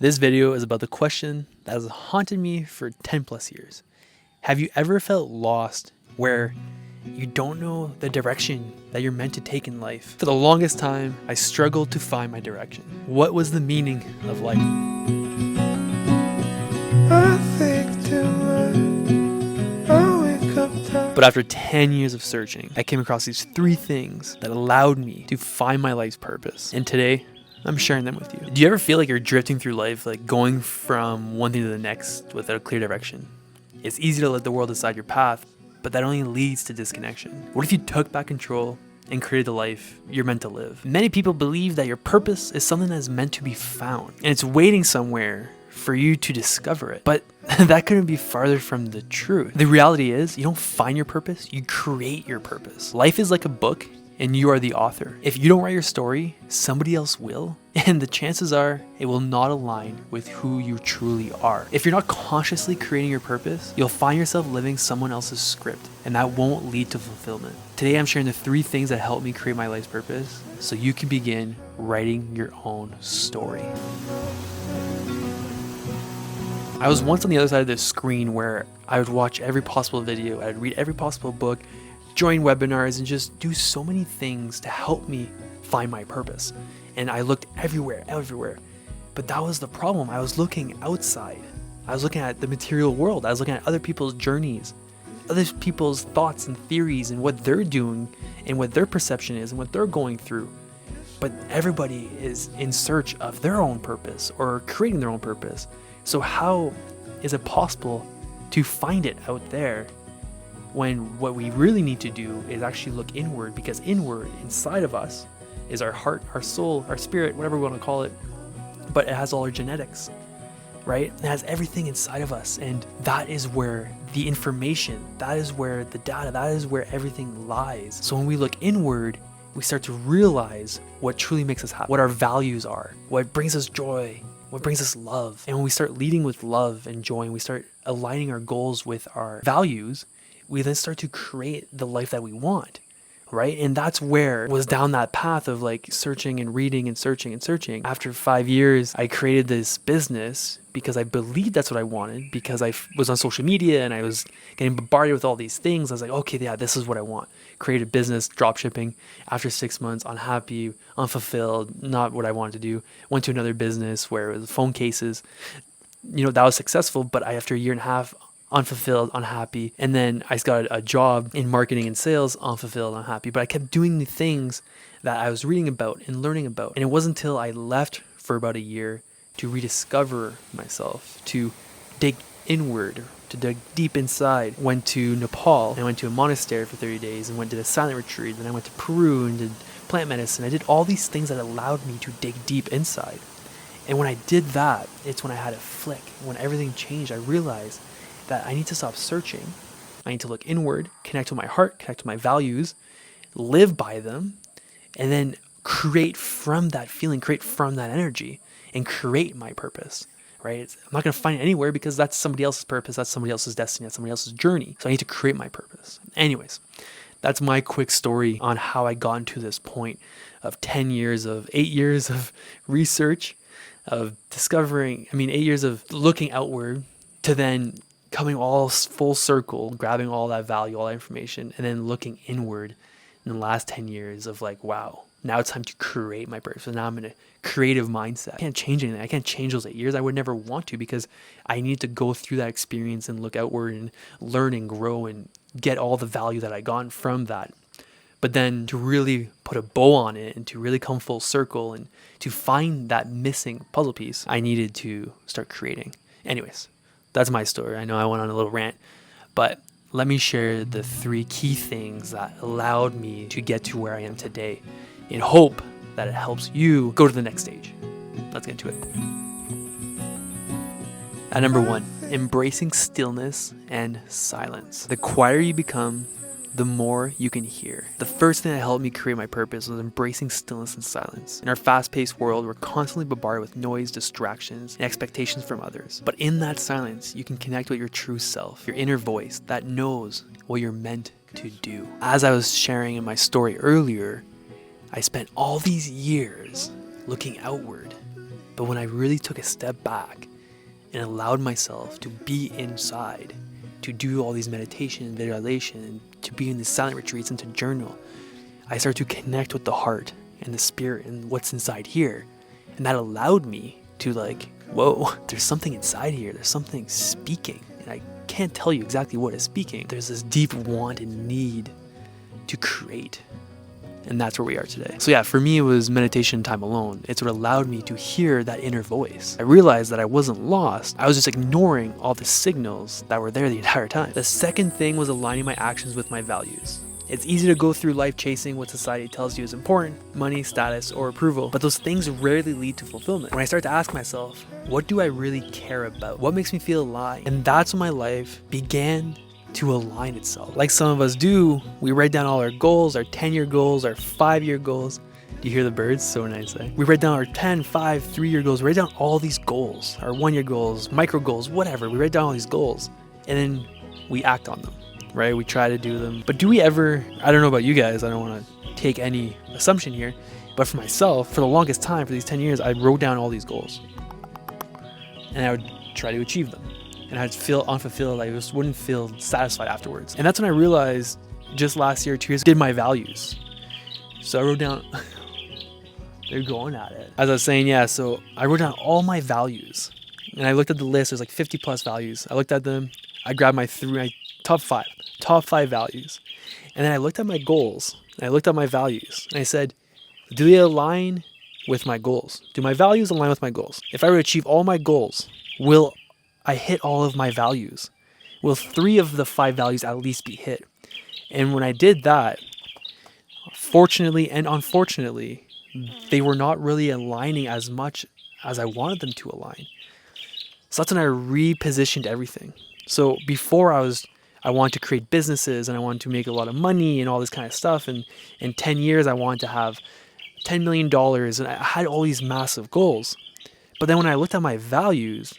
This video is about the question that has haunted me for 10 plus years. Have you ever felt lost where you don't know the direction that you're meant to take in life? For the longest time, I struggled to find my direction. What was the meaning of life? But after 10 years of searching, I came across these 3 things that allowed me to find my life's purpose. And today, I'm sharing them with you. Do you ever feel like you're drifting through life, like going from one thing to the next without a clear direction? It's easy to let the world decide your path, but that only leads to disconnection. What if you took back control and created the life you're meant to live? Many people believe that your purpose is something that's meant to be found, and it's waiting somewhere for you to discover it. But that couldn't be farther from the truth. The reality is, you don't find your purpose, you create your purpose. Life is like a book, and you are the author. If you don't write your story, somebody else will, and the chances are it will not align with who you truly are. If you're not consciously creating your purpose, you'll find yourself living someone else's script, and that won't lead to fulfillment. Today I'm sharing the 3 things that helped me create my life's purpose so you can begin writing your own story. I was once on the other side of the screen where I would watch every possible video, I'd read every possible book, join webinars, and just do so many things to help me find my purpose. And I looked everywhere. But that was the problem. I was looking outside. I was looking at the material world. I was looking at other people's journeys, other people's thoughts and theories and what they're doing and what their perception is and what they're going through. But everybody is in search of their own purpose or creating their own purpose. So how is it possible to find it out there when what we really need to do is actually look inward? Because inward, inside of us, is our heart, our soul, our spirit, whatever we want to call it, but it has all our genetics, right? It has everything inside of us, and that is where the information, that is where the data, that is where everything lies. So when we look inward, we start to realize what truly makes us happy, what our values are, what brings us joy, what brings us love. And when we start leading with love and joy, and we start aligning our goals with our values, we then start to create the life that we want, right? And that's where it was down that path of like searching and reading and searching and searching. After 5 years, I created this business because I believed that's what I wanted, because I was on social media and I was getting bombarded with all these things. I was like, okay, yeah, this is what I want. Created a business, drop shipping. After 6 months, unhappy, unfulfilled, not what I wanted to do. Went to another business where it was phone cases. That was successful, but after a year and a half, unfulfilled, unhappy. And then I got a job in marketing and sales, unfulfilled, unhappy. But I kept doing the things that I was reading about and learning about. And it wasn't until I left for about a year to rediscover myself, to dig inward, to dig deep inside. Went to Nepal and went to a monastery for 30 days and went to a silent retreat. Then I went to Peru and did plant medicine. I did all these things that allowed me to dig deep inside. And when I did that, it's when I had a flick. When everything changed, I realized that I need to stop searching. I need to look inward, connect to my heart, connect to my values, live by them, and then create from that feeling, create from that energy, and create my purpose, right? I'm not going to find it anywhere because that's somebody else's purpose, that's somebody else's destiny, that's somebody else's journey. So I need to create my purpose. Anyways, that's my quick story on how I got to this point of 8 years of research, of discovering, 8 years of looking outward to then coming all full circle, grabbing all that value, all that information, and then looking inward in the last 10 years of like, wow, now it's time to create my purpose. So now I'm in a creative mindset. I can't change anything. I can't change those 8 years. I would never want to, because I need to go through that experience and look outward and learn and grow and get all the value that I got from that. But then to really put a bow on it and to really come full circle and to find that missing puzzle piece, I needed to start creating. Anyways, that's my story. I know I went on a little rant, but let me share the 3 key things that allowed me to get to where I am today, in hope that it helps you go to the next stage. Let's get into it. At number 1, embracing stillness and silence. The quieter you become, the more you can hear. The first thing that helped me create my purpose was embracing stillness and silence. In our fast-paced world, we're constantly bombarded with noise, distractions, and expectations from others. But in that silence, you can connect with your true self, your inner voice that knows what you're meant to do. As I was sharing in my story earlier, I spent all these years looking outward, But when I really took a step back and allowed myself to be inside, to do all these meditation, visualization, and to be in the silent retreats and to journal, I started to connect with the heart and the spirit and what's inside here. And that allowed me to like, whoa, there's something inside here. There's something speaking. And I can't tell you exactly what is speaking. There's this deep want and need to create. And that's where we are today. So yeah, for me, it was meditation time alone. It's what allowed me to hear that inner voice. I realized that I wasn't lost. I was just ignoring all the signals that were there the entire time. The second thing was aligning my actions with my values. It's easy to go through life chasing what society tells you is important, money, status, or approval, but those things rarely lead to fulfillment. When I start to ask myself, what do I really care about? What makes me feel alive? And that's when my life began to align itself. Like some of us do, we write down all our goals, our 10-year goals, our 5-year goals. Do you hear the birds? So nice, eh? We write down our 10, 5, 3-year goals. We write down all these goals, our 1-year goals, micro goals, whatever. We write down all these goals and then we act on them, right? We try to do them. But do we ever, I don't know about you guys, I don't want to take any assumption here, but for myself, for the longest time, for these 10 years, I wrote down all these goals and I would try to achieve them. And I'd feel unfulfilled. I just wouldn't feel satisfied afterwards. And that's when I realized just last year, 2 years, did my values. So I wrote down, they're going at it. As I was saying, yeah, so I wrote down all my values. And I looked at the list, there's like 50 plus values. I looked at them, I grabbed my top five values. And then I looked at my goals, and I looked at my values. And I said, do they align with my goals? Do my values align with my goals? If I were to achieve all my goals, will I hit all of my values? Will 3 of the 5 values at least be hit? And when I did that, fortunately and unfortunately, they were not really aligning as much as I wanted them to align. So that's when I repositioned everything. So before I wanted to create businesses and I wanted to make a lot of money and all this kind of stuff. And in 10 years, I wanted to have $10 million and I had all these massive goals. But then when I looked at my values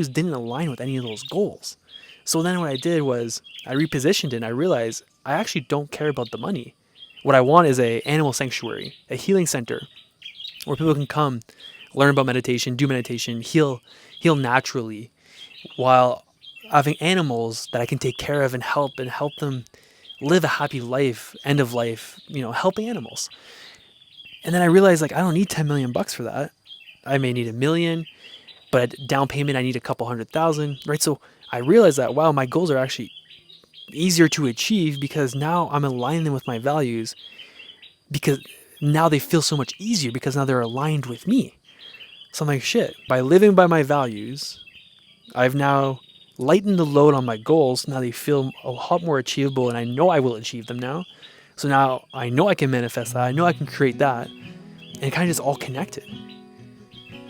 didn't align with any of those goals. So then what I did was I repositioned it and I realized I actually don't care about the money. What I want is a animal sanctuary, a healing center where people can come, learn about meditation, do meditation, heal naturally while having animals that I can take care of and help them live a happy life, end of life, helping animals. And then I realized I don't need 10 million bucks for that. I may need $1 million. But down payment, I need a couple $100,000, right? So I realized that, wow, my goals are actually easier to achieve because now I'm aligning them with my values because now they feel so much easier because now they're aligned with me. So I'm like, shit, by living by my values, I've now lightened the load on my goals. Now they feel a lot more achievable and I know I will achieve them now. So now I know I can manifest that. I know I can create that. And it kind of just all connected.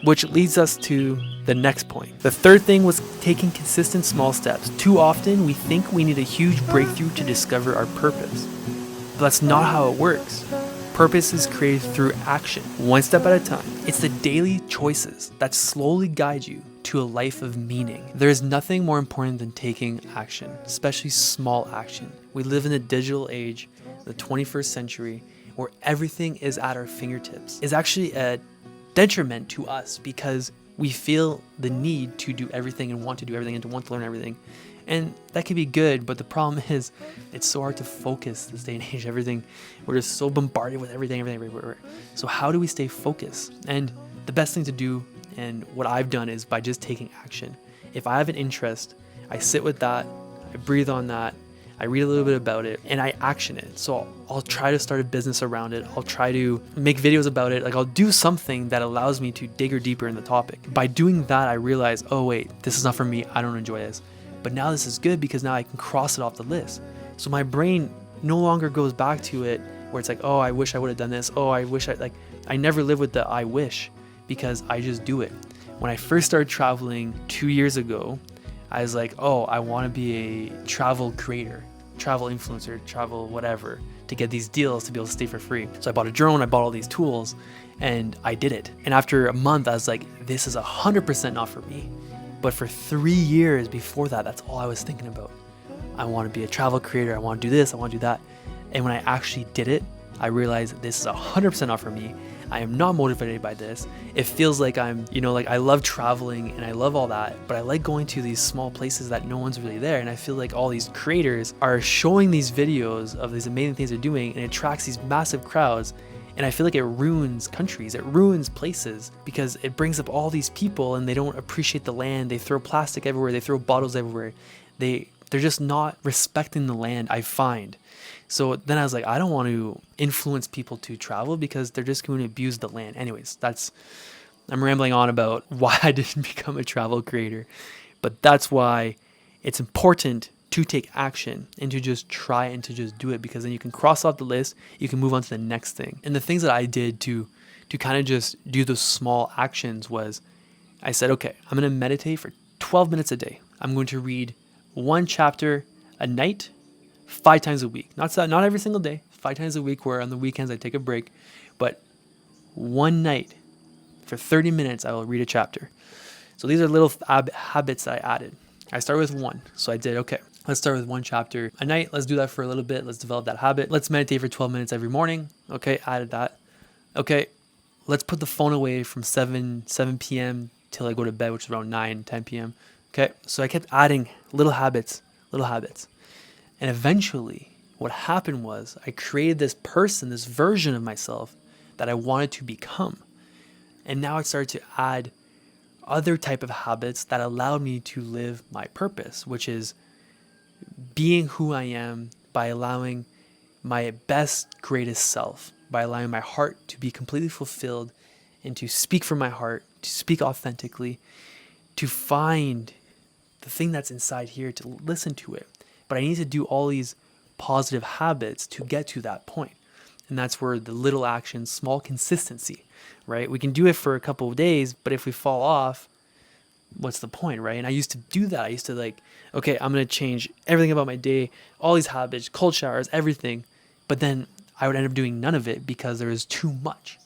Which leads us to the next point. The third thing was taking consistent small steps. Too often, we think we need a huge breakthrough to discover our purpose. But that's not how it works. Purpose is created through action, one step at a time. It's the daily choices that slowly guide you to a life of meaning. There is nothing more important than taking action, especially small action. We live in a digital age, the 21st century, where everything is at our fingertips. It's actually a detriment to us because we feel the need to do everything and want to do everything and to want to learn everything. And that can be good, but the problem is it's so hard to focus this day and age. We're just so bombarded with everything everywhere. So how do we stay focused? And the best thing to do, and what I've done, is by just taking action. If I have an interest, I sit with that, I breathe on that, I read a little bit about it, and I action it. So I'll try to start a business around it. I'll try to make videos about it. I'll do something that allows me to dig deeper in the topic. By doing that, I realize, oh wait, this is not for me. I don't enjoy this. But now this is good because now I can cross it off the list. So my brain no longer goes back to it where it's like, oh, I wish I would have done this. Oh, I wish I never live with the I wish because I just do it. When I first started traveling 2 years ago, I was like, oh, I want to be a travel creator, travel influencer, travel whatever, to get these deals to be able to stay for free. So I bought a drone, I bought all these tools, and I did it. And after a month, I was like, this is 100% not for me. But for 3 years before that, that's all I was thinking about. I want to be a travel creator, I want to do this, I want to do that. And when I actually did it, I realized this is 100% not for me. I am not motivated by this. It feels like I'm, like I love traveling and I love all that, but I like going to these small places that no one's really there. And I feel like all these creators are showing these videos of these amazing things they're doing, and it attracts these massive crowds. And I feel like it ruins countries, it ruins places, because it brings up all these people and they don't appreciate the land. They throw plastic everywhere, they throw bottles everywhere. They're just not respecting the land, I find. So then I was like, I don't want to influence people to travel because they're just going to abuse the land. Anyways, I'm rambling on about why I didn't become a travel creator. But that's why it's important to take action and to just try and to just do it, because then you can cross off the list, you can move on to the next thing. And the things that I did to kind of just do those small actions was, I said, okay, I'm going to meditate for 12 minutes a day. I'm going to read one chapter a night, 5 times a week. Not every single day, 5 times a week, where on the weekends I take a break. But one night for 30 minutes, I will read a chapter. So these are little habits that I added. I started with 1. So I did, okay, let's start with 1 chapter a night. Let's do that for a little bit. Let's develop that habit. Let's meditate for 12 minutes every morning. Okay, added that. Okay, let's put the phone away from 7 p.m. till I go to bed, which is around 9, 10 p.m. Okay, so I kept adding little habits. And eventually what happened was I created this person, this version of myself that I wanted to become. And now I started to add other type of habits that allowed me to live my purpose, which is being who I am by allowing my best, greatest self, by allowing my heart to be completely fulfilled and to speak from my heart, to speak authentically, to find the thing that's inside here, to listen to it. But I need to do all these positive habits to get to that point. And that's where the little actions, small consistency, right? We can do it for a couple of days, but if we fall off, what's the point, right? And I used to do that. I used to okay, I'm going to change everything about my day, all these habits, cold showers, everything. But then I would end up doing none of it because there is too much.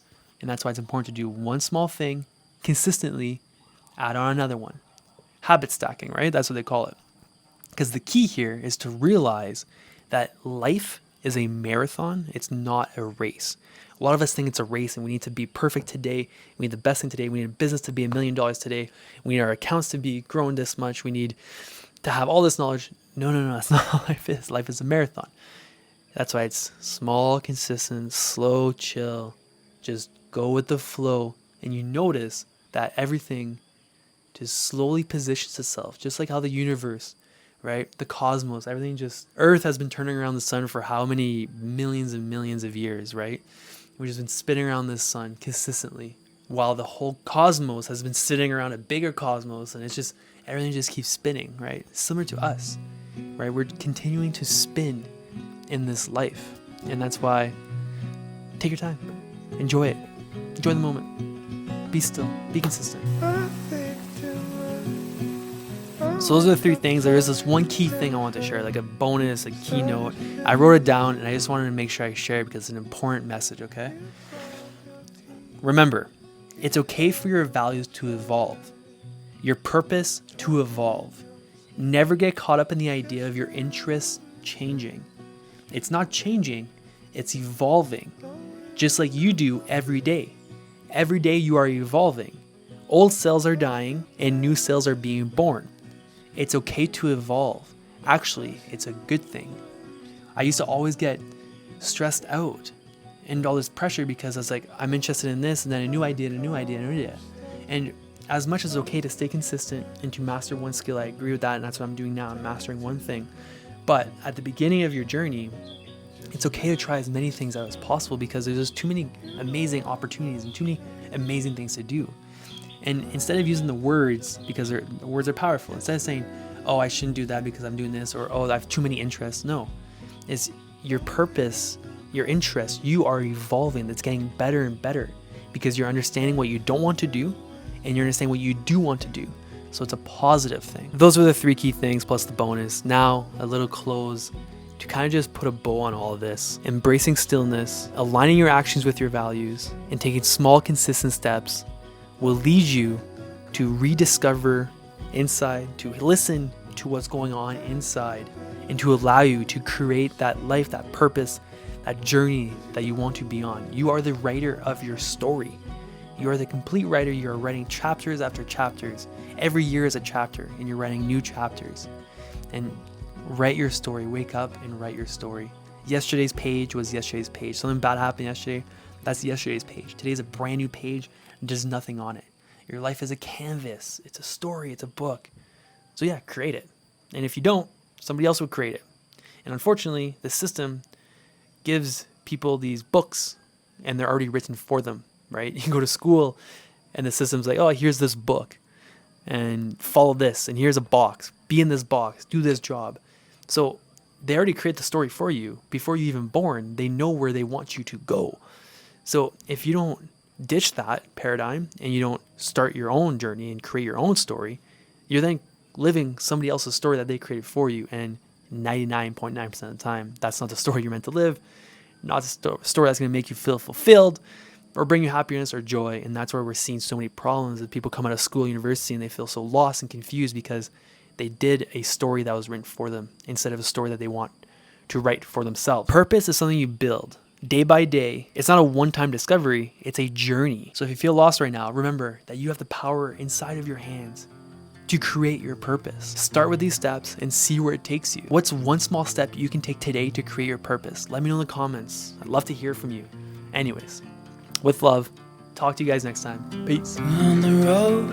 And that's why it's important to do one small thing consistently, add on another one. Habit stacking, right? That's what they call it. Because the key here is to realize that life is a marathon. It's not a race. A lot of us think it's a race and we need to be perfect today. We need the best thing today. We need a business to be $1 million today. We need our accounts to be growing this much. We need to have all this knowledge. No, that's not how life is. Life is a marathon. That's why it's small, consistent, slow, chill. Just go with the flow. And you notice that everything just slowly positions itself, just like how the universe, right? The cosmos, everything Earth has been turning around the sun for how many millions and millions of years, right? We've just been spinning around this sun consistently while the whole cosmos has been sitting around a bigger cosmos, and everything just keeps spinning, right? Similar to us, right? We're continuing to spin in this life. And that's why take your time, enjoy it, enjoy the moment, be still, be consistent. So those are the 3 things. There is this one key thing I want to share, like a bonus, a keynote. I wrote it down and I just wanted to make sure I share it because it's an important message, okay? Remember, it's okay for your values to evolve, your purpose to evolve. Never get caught up in the idea of your interests changing. It's not changing, it's evolving, just like you do every day. Every day you are evolving. Old cells are dying and new cells are being born. It's okay to evolve. Actually, it's a good thing. I used to always get stressed out and all this pressure because I was like, I'm interested in this, and then a new idea. And as much as it's okay to stay consistent and to master one skill, I agree with that, and that's what I'm doing now. I'm mastering one thing. But at the beginning of your journey, it's okay to try as many things out as possible because there's just too many amazing opportunities and too many amazing things to do. And instead of using the words, because the words are powerful, instead of saying, oh, I shouldn't do that because I'm doing this, or oh, I have too many interests. No, it's your purpose, your interest. You are evolving. That's getting better and better because you're understanding what you don't want to do and you're understanding what you do want to do. So it's a positive thing. Those were the 3 key things plus the bonus. Now a little close to kind of just put a bow on all of this. Embracing stillness, aligning your actions with your values, and taking small, consistent steps will lead you to rediscover inside, to listen to what's going on inside, and to allow you to create that life, that purpose, that journey that you want to be on. You are the writer of your story. You are the complete writer. You are writing chapters after chapters. Every year is a chapter, and you're writing new chapters. And write your story. Wake up and write your story. Yesterday's page was yesterday's page. Something bad happened yesterday. That's yesterday's page. Today's a brand new page. There's nothing on it. Your life is a canvas. It's a story. It's a book. So yeah, create it. And if you don't, somebody else will create it. And unfortunately, the system gives people these books, and they're already written for them, right? You can go to school, and the system's like, oh, here's this book, and follow this, and here's a box. Be in this box. Do this job. So they already create the story for you. Before you're even born, they know where they want you to go. So if you don't ditch that paradigm and you don't start your own journey and create your own story, you're then living somebody else's story that they created for you. And 99.9% of the time, that's not the story you're meant to live, not the story that's going to make you feel fulfilled or bring you happiness or joy. And that's where we're seeing so many problems that people come out of school, university, and they feel so lost and confused because they did a story that was written for them instead of a story that they want to write for themselves. Purpose is something you build day by day. It's not a one-time discovery, it's a journey. So if you feel lost right now, remember that you have the power inside of your hands to create your purpose. Start with these steps and see where it takes you. What's one small step you can take today to create your purpose? Let me know in the comments. I'd love to hear from you. Anyways, with love, talk to you guys next time. Peace. On the road,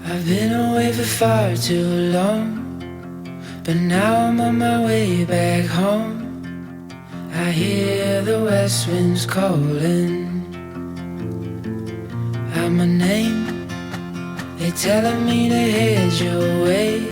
I've been away for far too long, but now I'm on my way back home. I hear the west winds calling out my name. They're telling me to head your way.